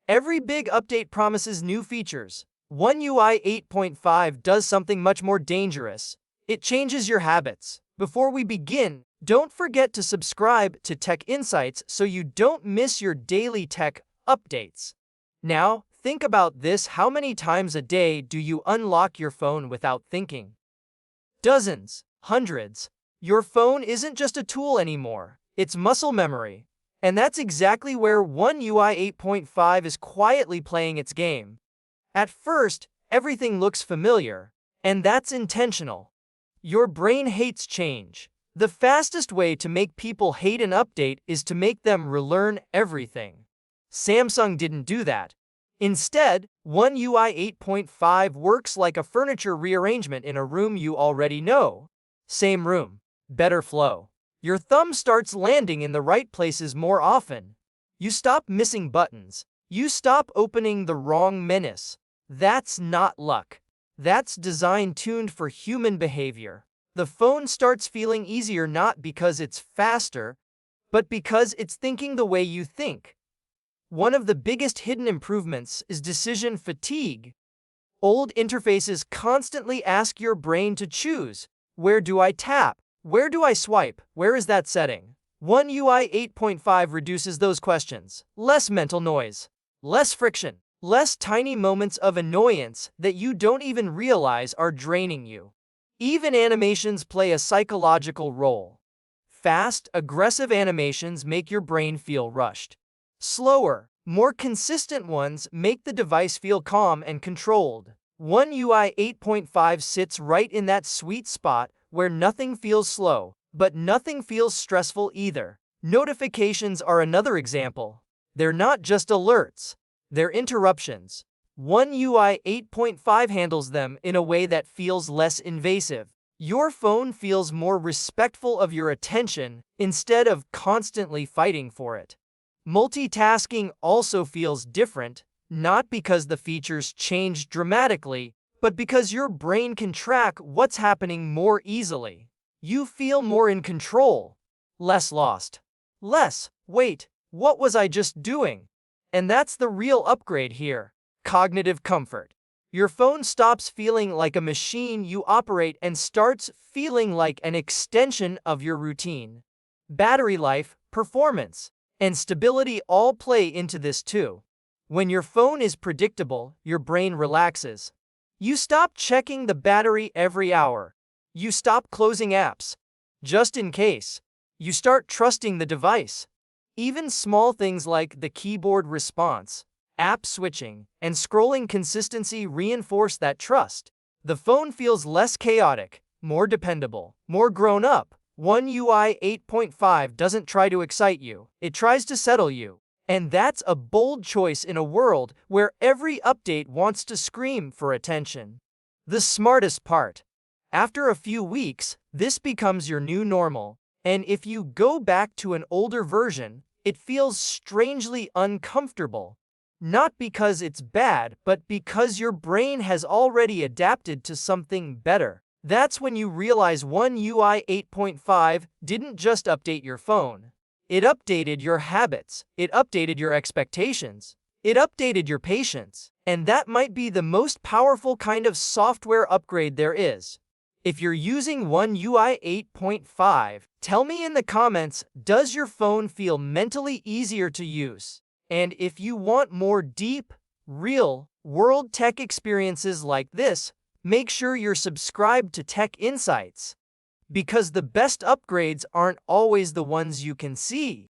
Every big update promises new features. One UI 8.5 does something much more dangerous. It changes your habits. Before we begin, don't forget to subscribe to Tech Insights so you don't miss your daily tech updates. Now, think about this: how many times a day do you unlock your phone without thinking? Dozens, hundreds. Your phone isn't just a tool anymore, it's muscle memory. And that's exactly where One UI 8.5 is quietly playing its game. At first, everything looks familiar, and that's intentional. Your brain hates change. The fastest way to make people hate an update is to make them relearn everything. Samsung didn't do that. Instead, One UI 8.5 works like a furniture rearrangement in a room you already know. Same room, better flow. Your thumb starts landing in the right places more often. You stop missing buttons. You stop opening the wrong menus. That's not luck. That's design tuned for human behavior. The phone starts feeling easier not because it's faster, but because it's thinking the way you think. One of the biggest hidden improvements is decision fatigue. Old interfaces constantly ask your brain to choose. Where do I tap? Where do I swipe? Where is that setting? One UI 8.5 reduces those questions. Less mental noise, less friction, less tiny moments of annoyance that you don't even realize are draining you. Even animations play a psychological role. Fast, aggressive animations make your brain feel rushed. Slower, more consistent ones make the device feel calm and controlled. One UI 8.5 sits right in that sweet spot where nothing feels slow, but nothing feels stressful either. Notifications are another example. They're not just alerts, they're interruptions. One UI 8.5 handles them in a way that feels less invasive. Your phone feels more respectful of your attention instead of constantly fighting for it. Multitasking also feels different, not because the features change dramatically, but because your brain can track what's happening more easily. You feel more in control, less lost. Less, wait, what was I just doing? And that's the real upgrade here. Cognitive comfort. Your phone stops feeling like a machine you operate and starts feeling like an extension of your routine. Battery life, performance, and stability all play into this too. When your phone is predictable, your brain relaxes. You stop checking the battery every hour. You stop closing apps, just in case. You start trusting the device. Even small things like the keyboard response, app switching, and scrolling consistency reinforce that trust. The phone feels less chaotic, more dependable, more grown up. One UI 8.5 doesn't try to excite you, it tries to settle you. And that's a bold choice in a world where every update wants to scream for attention. The smartest part: after a few weeks, this becomes your new normal. And if you go back to an older version, it feels strangely uncomfortable. Not because it's bad, but because your brain has already adapted to something better. That's when you realize One UI 8.5 didn't just update your phone. It updated your habits. It updated your expectations. It updated your patience. And that might be the most powerful kind of software upgrade there is. If you're using One UI 8.5, tell me in the comments, does your phone feel mentally easier to use? And if you want more deep, real-world tech experiences like this, make sure you're subscribed to Tech Insights. Because the best upgrades aren't always the ones you can see.